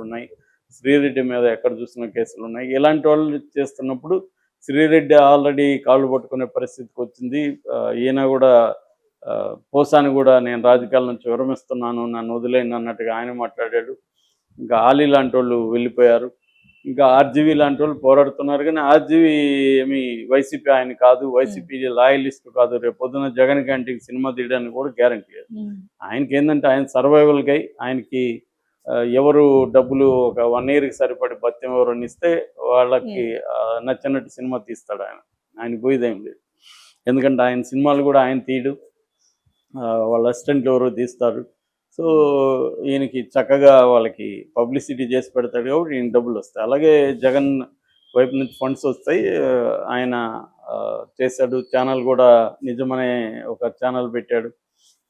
ఉన్నాయి. శ్రీరెడ్డి మీద ఎక్కడ చూసిన కేసులు ఉన్నాయి. ఇలాంటి వాళ్ళు చేస్తున్నప్పుడు శ్రీరెడ్డి ఆల్రెడీ కాళ్ళు పట్టుకునే పరిస్థితికి వచ్చింది. ఈయన కూడా పోసాని కూడా నేను రాజకీయాల నుంచి విరమిస్తున్నాను, నన్ను వదిలేయండి అన్నట్టుగా ఆయన మాట్లాడాడు. ఇంకా ఆలీ లాంటి వాళ్ళు వెళ్ళిపోయారు. ఇంకా ఆర్జీవీ లాంటి వాళ్ళు పోరాడుతున్నారు. కానీ ఆర్జీవీ ఏమి వైసీపీ ఆయన కాదు, వైసీపీ లాయలిస్ట్ కాదు. రేపు పొద్దున జగన్ క్యాంటీకి సినిమా తీయడానికి కూడా గ్యారంటీ లేదు. ఆయనకి ఏంటంటే ఆయన సర్వైవల్గా ఆయనకి ఎవరు డబ్బులు ఒక 1 yearకి సరిపడి భత్యం ఎవరన్నా ఇస్తే వాళ్ళకి నచ్చినట్టు సినిమా తీస్తాడు ఆయన. ఆయన పోయేదేం లేదు. ఎందుకంటే ఆయన సినిమాలు కూడా ఆయన తీయడు, వాళ్ళ అసిస్టెంట్లు ఎవరో తీస్తారు. సో ఈయనకి చక్కగా వాళ్ళకి పబ్లిసిటీ చేసి పెడతాడు కాబట్టి ఈయన డబ్బులు వస్తాయి. అలాగే జగన్ వైపు నుంచి ఫండ్స్ వస్తాయి. ఆయన చేశాడు, ఛానల్ కూడా నిజమనే ఒక ఛానల్ పెట్టాడు.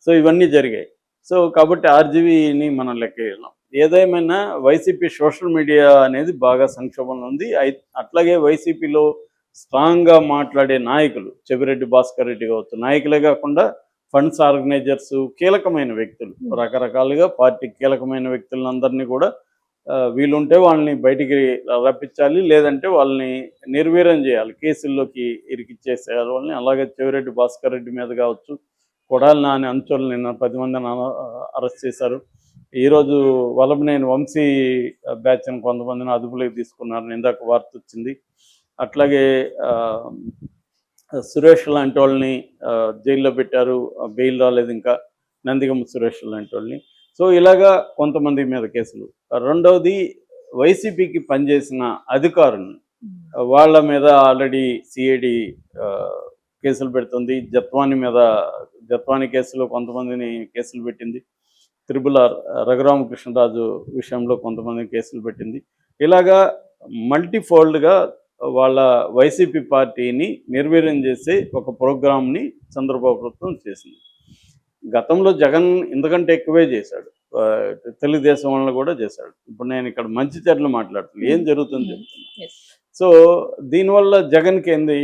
సో ఇవన్నీ జరిగాయి. సో కాబట్టి ఆర్జీవీని మనం లెక్క వేయలేం. ఏదేమైనా వైసీపీ సోషల్ మీడియా అనేది బాగా సంక్షోభంలో ఉంది. అట్లాగే వైసీపీలో స్ట్రాంగ్గా మాట్లాడే నాయకులు, చెవిరెడ్డి భాస్కర్ రెడ్డి కావచ్చు, నాయకులే కాకుండా ఫండ్స్ ఆర్గనైజర్స్, కీలకమైన వ్యక్తులు, రకరకాలుగా పార్టీ కీలకమైన వ్యక్తులందరినీ కూడా వీలుంటే వాళ్ళని బయటికి రప్పించాలి, లేదంటే వాళ్ళని నిర్వీర్యం చేయాలి, కేసుల్లోకి ఇరికిచ్చేసేయాలి వాళ్ళని. అలాగే చెవిరెడ్డి భాస్కర్ రెడ్డి మీద కావచ్చు, కొడాలి నాని అంచులు నిన్న 10 మందిని అరెస్ట్ చేశారు. ఈరోజు వల్లభనేని వంశీ బ్యాచ్ని కొంతమందిని అదుపులోకి తీసుకున్నారని ఇందాక వార్త వచ్చింది. అట్లాగే సురేష్ లాంటి వాళ్ళని జైల్లో పెట్టారు, బెయిల్ రాలేదు ఇంకా, నందిగమ్మ సురేష్ లాంటి వాళ్ళని. సో ఇలాగా కొంతమంది మీద కేసులు. రెండవది వైసీపీకి పనిచేసిన అధికారులను వాళ్ళ మీద ఆల్రెడీ సిఐడి కేసులు పెడుతుంది. జత్వాని కేసులో కొంతమందిని కేసులు పెట్టింది. త్రిబుల్-ఆర్ రఘురామకృష్ణరాజు విషయంలో కొంతమంది కేసులు పెట్టింది. ఇలాగా మల్టీఫోల్డ్గా వాళ్ళ వైసీపీ పార్టీని నిర్వీర్యం చేసే ఒక ప్రోగ్రామ్ని చంద్రబాబు ప్రభుత్వం చేసింది. గతంలో జగన్ ఇంతకంటే ఎక్కువే చేశాడు, తెలుగుదేశం వాళ్ళని కూడా చేశాడు. ఇప్పుడు నేను ఇక్కడ మంచి చెడ్డలు మాట్లాడుతున్నాను, ఏం జరుగుతుంది చెప్తున్నా. సో దీనివల్ల జగన్కి ఏంది,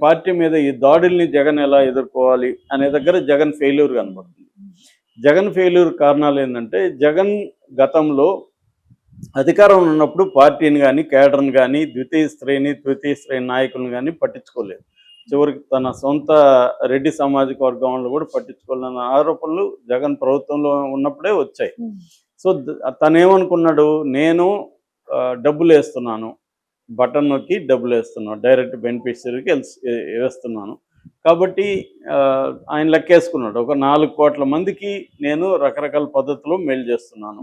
పార్టీ మీద ఈ దాడుల్ని జగన్ ఎలా ఎదుర్కోవాలి అనే దగ్గర జగన్ ఫెయిల్యూర్ కనబడుతుంది. జగన్ ఫెయిల్యూర్ కారణాలు ఏంటంటే, జగన్ గతంలో అధికారంలో ఉన్నప్పుడు పార్టీని కానీ, కేడర్ని కానీ, ద్వితీయ శ్రేణి నాయకులను కానీ పట్టించుకోలేదు. చివరికి తన సొంత రెడ్డి సామాజిక వర్గం వాళ్ళు కూడా పట్టించుకోలేని ఆరోపణలు జగన్ ప్రభుత్వంలో ఉన్నప్పుడే వచ్చాయి. సో తనేమనుకున్నాడు, నేను డబ్బులు వేస్తున్నాను, బటన్ నొక్కి డబ్బులు వేస్తున్నాను, డైరెక్ట్ బెనిఫిషరీకి వేస్తున్నాను కాబట్టి ఆయన లెక్కేసుకున్నాడు, ఒక 4 కోట్ల మందికి నేను రకరకాల పద్ధతిలో మెయిల్ చేస్తున్నాను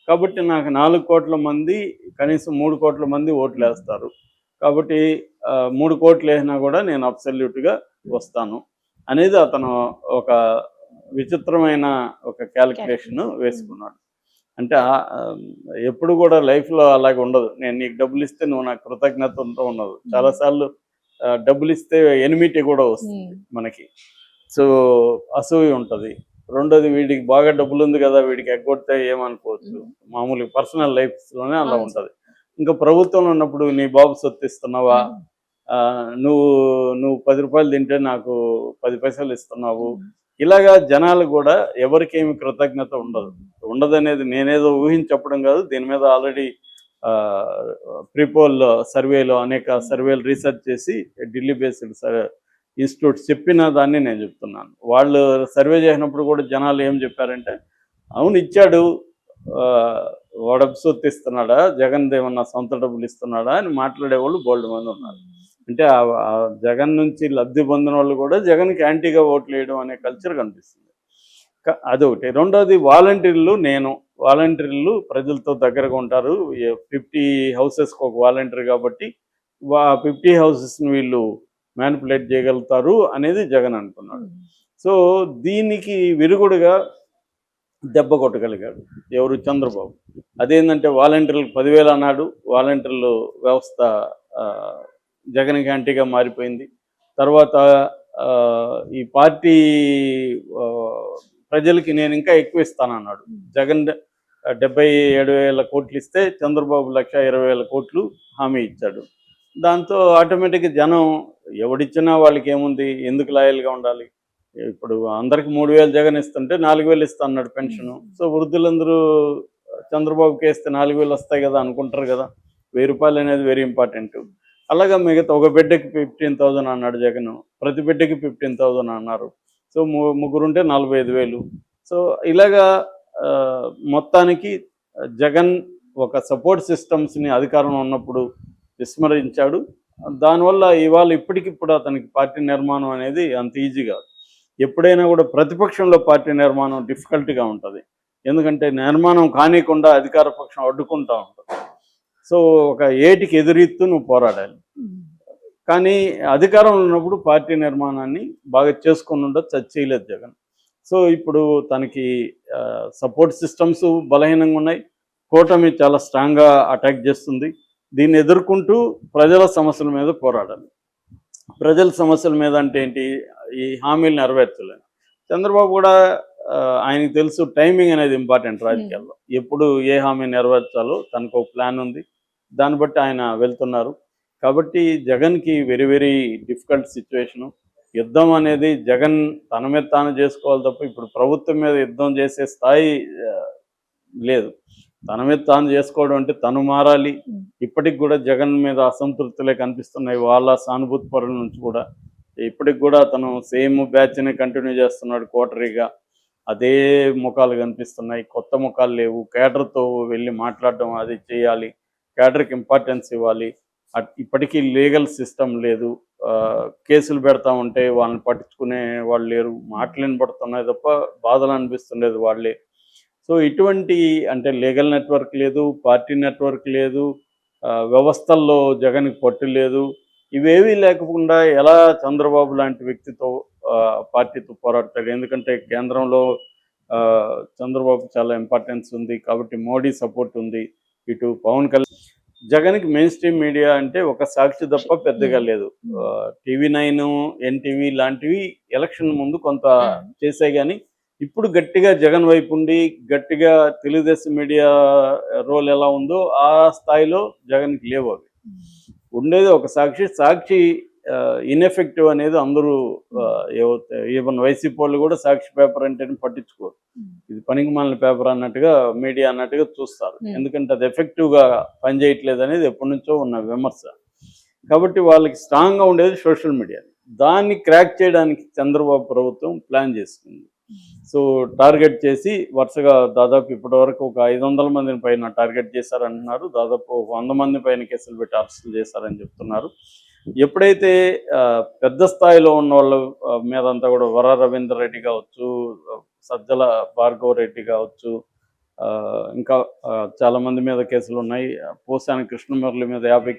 కాబట్టి నాకు 4 కోట్ల మంది కనీసం 3 కోట్ల మంది ఓట్లు వేస్తారు కాబట్టి 3 కోట్లు వేసినా కూడా నేను అబ్సల్యూట్గా వస్తాను అనేది అతను ఒక విచిత్రమైన ఒక క్యాలిక్యులేషన్ వేసుకున్నాడు. అంటే ఎప్పుడు కూడా లైఫ్లో అలాగే ఉండదు, నేను నీకు డబ్బులు ఇస్తే నువ్వు నాకు కృతజ్ఞత ఉండదు. చాలాసార్లు డబ్బులు ఇస్తే ఎనిమిటీ కూడా వస్తుంది మనకి. సో అసూయ ఉంటుంది. రెండోది, వీడికి బాగా డబ్బులు ఉంది కదా, వీడికి ఎగ్గొడితే ఏమనుకోవచ్చు, మామూలుగా పర్సనల్ లైఫ్లోనే అలా ఉంటుంది. ఇంకా ప్రభుత్వంలో ఉన్నప్పుడు నీ బాబు సొత్తు ఇస్తున్నావా, నువ్వు 10 రూపాయలు తింటే నాకు 10 పైసలు ఇస్తున్నావు, ఇలాగా జనాలు కూడా ఎవరికేమి కృతజ్ఞత ఉండదనేది నేనేదో ఊహించప్పడం కాదు. దీని మీద ఆల్రెడీ ప్రీపోల్ సర్వేలో అనేక సర్వేలు రీసెర్చ్ చేసి ఢిల్లీ బేస్డ్ ఇన్స్టిట్యూట్స్ చెప్పిన దాన్ని నేను చెప్తున్నాను. వాళ్ళు సర్వే చేసినప్పుడు కూడా జనాలు ఏం చెప్పారంటే, అవును ఇచ్చాడు, వాడు సొత్తు ఇస్తున్నాడా, జగన్ ఏమన్నా సొంత డబ్బులు ఇస్తున్నాడా అని మాట్లాడేవాళ్ళు బోల్డ్ మంది ఉన్నారు. అంటే జగన్ నుంచి లబ్ధి పొందిన వాళ్ళు కూడా జగన్కి యాంటీగా ఓట్లు వేయడం అనే కల్చర్ కనిపిస్తుంది. అదొకటి. రెండోది, వాలంటీర్లు ప్రజలతో దగ్గరగా ఉంటారు. 50 హౌసెస్కి ఒక వాలంటీర్ కాబట్టి 50 హౌసెస్ని వీళ్ళు మ్యానిపులేట్ చేయగలుగుతారు అనేది జగన్ అనుకున్నాడు. సో దీనికి విరుగుడుగా దెబ్బ కొట్టగలిగాడు ఎవరు, చంద్రబాబు. అదేంటంటే వాలంటీర్లకు 10,000 అన్నాడు, వాలంటీర్లు వ్యవస్థ జగన్కి యాంటీగా మారిపోయింది. తర్వాత ఈ పార్టీ ప్రజలకి నేను ఇంకా ఎక్కువ ఇస్తానన్నాడు. జగన్ 77,000 కోట్లు ఇస్తే చంద్రబాబు 1,20,000 కోట్లు హామీ ఇచ్చాడు. దాంతో ఆటోమేటిక్గా జనం ఎవడిచ్చినా వాళ్ళకి ఏముంది, ఎందుకు లాయల్గా ఉండాలి, ఇప్పుడు అందరికి 3,000 జగన్ ఇస్తుంటే 4,000 ఇస్తా అన్నాడు పెన్షన్. సో వృద్ధులందరూ చంద్రబాబుకి వేస్తే 4,000 వస్తాయి కదా అనుకుంటారు కదా. రూ. 1000 అనేది వెరీ ఇంపార్టెంట్. అలాగా మిగతా ఒక బిడ్డకి 15,000 అన్నాడు జగన్. ప్రతి బిడ్డకి 15,000 అన్నారు. సో ముగ్గురుంటే 45,000. సో ఇలాగా మొత్తానికి జగన్ ఒక సపోర్ట్ సిస్టమ్స్ని అధికారంలో ఉన్నప్పుడు విస్మరించాడు. దానివల్ల ఇవాళ ఇప్పటికిప్పుడు అతనికి పార్టీ నిర్మాణం అనేది అంత ఈజీ కాదు. ఎప్పుడైనా కూడా ప్రతిపక్షంలో పార్టీ నిర్మాణం డిఫికల్ట్గా ఉంటుంది. ఎందుకంటే నిర్మాణం కానీయకుండా అధికార పక్షం అడ్డుకుంటూ ఉంటుంది. సో ఒక ఏటికి ఎదురీత్తు నువ్వు పోరాడాలి. కానీ అధికారంలో ఉన్నప్పుడు పార్టీ నిర్మాణాన్ని బాగా చేసుకుని ఉండొచ్చు, అది చేయలేదు జగన్. సో ఇప్పుడు తనకి సపోర్ట్ సిస్టమ్స్ బలహీనంగా ఉన్నాయి. కూటమి చాలా స్ట్రాంగ్గా అటాక్ చేస్తుంది. దీన్ని ఎదుర్కొంటూ ప్రజల సమస్యల మీద పోరాడాలి. ప్రజల సమస్యల మీద అంటే ఏంటి, ఈ హామీలు నెరవేర్చలేదు. చంద్రబాబు కూడా ఆయనకు తెలుసు టైమింగ్ అనేది ఇంపార్టెంట్ రాజకీయాల్లో. ఎప్పుడు ఏ హామీ నెరవేర్చాలో తనకు ఒక ప్లాన్ ఉంది. దాన్ని బట్టి ఆయన వెళ్తున్నారు. కాబట్టి జగన్కి వెరీ వెరీ డిఫికల్ట్ సిచ్యువేషను. యుద్ధం అనేది జగన్ తన మీద తాను చేసుకోవాలి తప్ప ఇప్పుడు ప్రభుత్వం మీద యుద్ధం చేసే స్థాయి లేదు. తన మీద తాను చేసుకోవడం అంటే తను మారాలి. ఇప్పటికి కూడా జగన్ మీద అసంతృప్తులే కనిపిస్తున్నాయి వాళ్ళ సానుభూతి పరుల నుంచి కూడా. ఇప్పటికి కూడా తను సేమ్ బ్యాచ్ని కంటిన్యూ చేస్తున్నాడు కోటరీగా. అదే ముఖాలు కనిపిస్తున్నాయి, కొత్త ముఖాలు లేవు. కేడర్తో వెళ్ళి మాట్లాడడం అది చేయాలి, కేడర్కి ఇంపార్టెన్స్ ఇవ్వాలి. ఇప్పటికీ లీగల్ సిస్టమ్ లేదు. కేసులు పెడతా ఉంటే వాళ్ళని పట్టించుకునే వాళ్ళు లేరు. మాటలు వినపడుతున్నాయి తప్ప బాధలు అనిపిస్తుండేది వాళ్ళే. సో ఇటువంటి అంటే లీగల్ నెట్వర్క్ లేదు, పార్టీ నెట్వర్క్ లేదు, వ్యవస్థల్లో జగన్కి పట్టు లేదు. ఇవేవీ లేకుండా ఎలా చంద్రబాబు లాంటి వ్యక్తితో పార్టీతో పోరాడతాడు. ఎందుకంటే కేంద్రంలో చంద్రబాబు చాలా ఇంపార్టెన్స్ ఉంది కాబట్టి మోడీ సపోర్ట్ ఉంది. ఇటు పవన్ కళ్యాణ్. జగన్కి మెయిన్ స్ట్రీమ్ మీడియా అంటే ఒక సాక్షి తప్ప పెద్దగా లేదు. TV9, NTV లాంటివి ఎలక్షన్ ముందు కొంత చేసాయి. కానీ ఇప్పుడు గట్టిగా జగన్ వైపు ఉండి గట్టిగా తెలుగుదేశం మీడియా రోల్ ఎలా ఉందో ఆ స్థాయిలో జగన్కి లేవు. అవి ఉండేది ఒక సాక్షి ఇన్ఎఫెక్టివ్ అనేది అందరూ ఈవెన్ వైసీపీ వాళ్ళు కూడా సాక్షి పేపర్ అంటే పట్టించుకోరు. ఇది పనికి మాలిన పేపర్ అన్నట్టుగా మీడియా అన్నట్టుగా చూస్తారు. ఎందుకంటే అది ఎఫెక్టివ్గా పనిచేయట్లేదు అనేది ఎప్పటి నుంచో ఉన్న విమర్శ. కాబట్టి వాళ్ళకి స్ట్రాంగ్గా ఉండేది సోషల్ మీడియా. దాన్ని క్రాక్ చేయడానికి చంద్రబాబు ప్రభుత్వం ప్లాన్ చేసుకుంది. సో టార్గెట్ చేసి వరుసగా దాదాపు ఇప్పటి వరకు ఒక 500 మందిని పైన టార్గెట్ చేశారంటున్నారు. దాదాపు 100 మంది పైన కేసులు పెట్టి అరెస్టులు చేశారని చెప్తున్నారు. ఎప్పుడైతే పెద్ద స్థాయిలో ఉన్న వాళ్ళ మీదంతా కూడా వర రవీందర్ రెడ్డి కావచ్చు, సజ్జల భార్గవ రెడ్డి కావచ్చు, ఇంకా చాలామంది మీద కేసులు ఉన్నాయి. పోసాని కృష్ణమురళి మీద 50